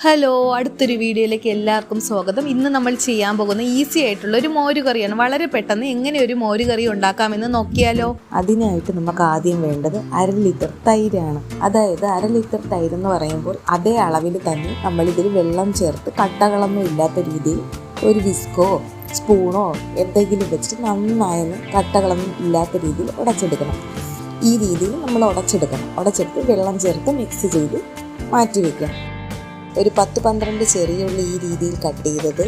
Hello, അടുത്തൊരു വീഡിയോയിലേക്ക് എല്ലാവർക്കും സ്വാഗതം. ഇന്ന് നമ്മൾ ചെയ്യാൻ പോകുന്ന ഈസി ആയിട്ടുള്ള ഒരു മോരുകറിയാണ്. വളരെ പെട്ടെന്ന് എങ്ങനെ ഒരു മോരുകറി ഉണ്ടാക്കാമെന്ന് നോക്കിയാലോ. അതിനായിട്ട് നമുക്ക് ആദ്യം വേണ്ടത് 1/2 ലിറ്റർ തൈരാണ്. അതായത് 1/2 ലിറ്റർ തൈര് എന്ന് പറയുമ്പോൾ അതേ അളവിൽ തന്നെ നമ്മളിതിൽ വെള്ളം ചേർത്ത് കട്ടകളൊന്നും ഇല്ലാത്ത രീതിയിൽ ഒരു വിസ്കോ സ്പൂണോ എന്തെങ്കിലും വെച്ചിട്ട് നന്നായി കട്ടകളൊന്നും ഇല്ലാത്ത രീതിയിൽ ഉടച്ചെടുക്കണം. ഈ രീതിയിൽ നമ്മൾ ഉടച്ചെടുത്ത് വെള്ളം ചേർത്ത് മിക്സ് ചെയ്ത് മാറ്റി വയ്ക്കാം. ഒരു 10-12 ചെറിയ ഉള്ളി ഈ രീതിയിൽ കട്ട് ചെയ്തത്,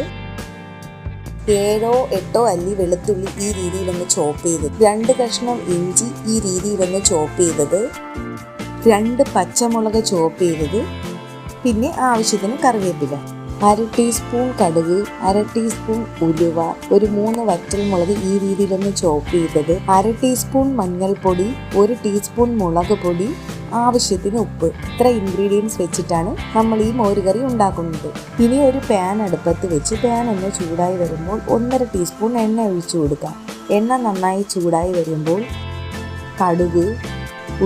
7-8 അല്ലി വെളുത്തുള്ളി ഈ രീതിയിലൊന്ന് ചോപ്പ് ചെയ്തത്, 2 കഷ്ണം ഇഞ്ചി ഈ രീതിയിലൊന്ന് ചോപ്പ് ചെയ്തത്, 2 പച്ചമുളക് ചോപ്പ് ചെയ്തത്, പിന്നെ ആവശ്യത്തിന് കറിവേപ്പില, 1/2 ടീസ്പൂൺ കടുക്, 1/2 ടീസ്പൂൺ ഉലുവ, ഒരു 3 വറ്റൽമുളക് ഈ രീതിയിലൊന്ന് ചോപ്പ് ചെയ്തത്, 1/2 ടീസ്പൂൺ മഞ്ഞൾപ്പൊടി, 1 ടീസ്പൂൺ മുളക് പൊടി, ആവശ്യത്തിന് ഉപ്പ്. ഇത്ര ഇൻഗ്രീഡിയൻസ് വെച്ചിട്ടാണ് നമ്മൾ ഈ മോരുകറി ഉണ്ടാക്കുന്നത്. ഇനി ഒരു പാൻ അടുപ്പത്ത് വെച്ച് പാൻ ഒന്ന് ചൂടായി വരുമ്പോൾ 1.5 ടീസ്പൂൺ എണ്ണ ഒഴിച്ചു കൊടുക്കാം. എണ്ണ നന്നായി ചൂടായി വരുമ്പോൾ കടുക്,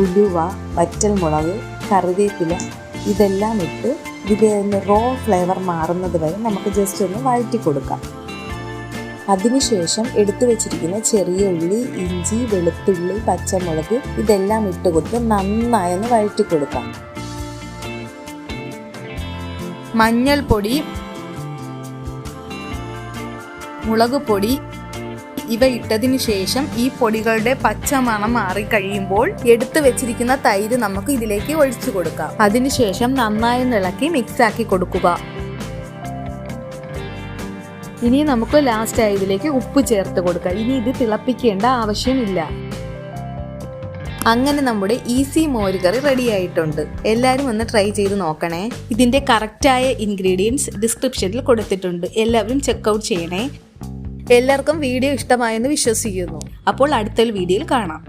ഉലുവ, വറ്റൽമുളക്, കറിവേപ്പില ഇതെല്ലാം ഇട്ട് ഇതിൻ്റെ റോ ഫ്ലേവർ മാറുന്നത് വരെ നമുക്ക് ജസ്റ്റ് ഒന്ന് വഴറ്റി കൊടുക്കാം. അതിനുശേഷം എടുത്തു വെച്ചിരിക്കുന്ന ചെറിയ ഉള്ളി, ഇഞ്ചി, വെളുത്തുള്ളി, പച്ചമുളക് ഇതെല്ലാം ഇട്ട് കൊടുത്ത് നന്നായി ഒന്ന് വഴറ്റി കൊടുക്കാം. മഞ്ഞൾപ്പൊടി, മുളക് പൊടി ഇവ ഇട്ടതിന് ശേഷം ഈ പൊടികളുടെ പച്ചമണം മാറി കഴിയുമ്പോൾ എടുത്തു വെച്ചിരിക്കുന്ന തൈര് നമുക്ക് ഇതിലേക്ക് ഒഴിച്ചു കൊടുക്കാം. അതിനുശേഷം നന്നായി ഇളക്കി മിക്സ് ആക്കി കൊടുക്കുക. ഇനി നമുക്ക് ലാസ്റ്റ് ഇതിലേക്ക് ഉപ്പ് ചേർത്ത് കൊടുക്കാം. ഇനി ഇത് തിളപ്പിക്കേണ്ട ആവശ്യമില്ല. അങ്ങനെ നമ്മുടെ ഈസി മോരുകറി റെഡി ആയിട്ടുണ്ട്. എല്ലാവരും ഒന്ന് ട്രൈ ചെയ്ത് നോക്കണേ. ഇതിന്റെ കറക്റ്റായ ഇൻഗ്രീഡിയൻസ് ഡിസ്ക്രിപ്ഷനിൽ കൊടുത്തിട്ടുണ്ട്. എല്ലാവരും ചെക്കൗട്ട് ചെയ്യണേ. എല്ലാവർക്കും വീഡിയോ ഇഷ്ടമായെന്ന് വിശ്വസിക്കുന്നു. അപ്പോൾ അടുത്തൊരു വീഡിയോയിൽ കാണാം.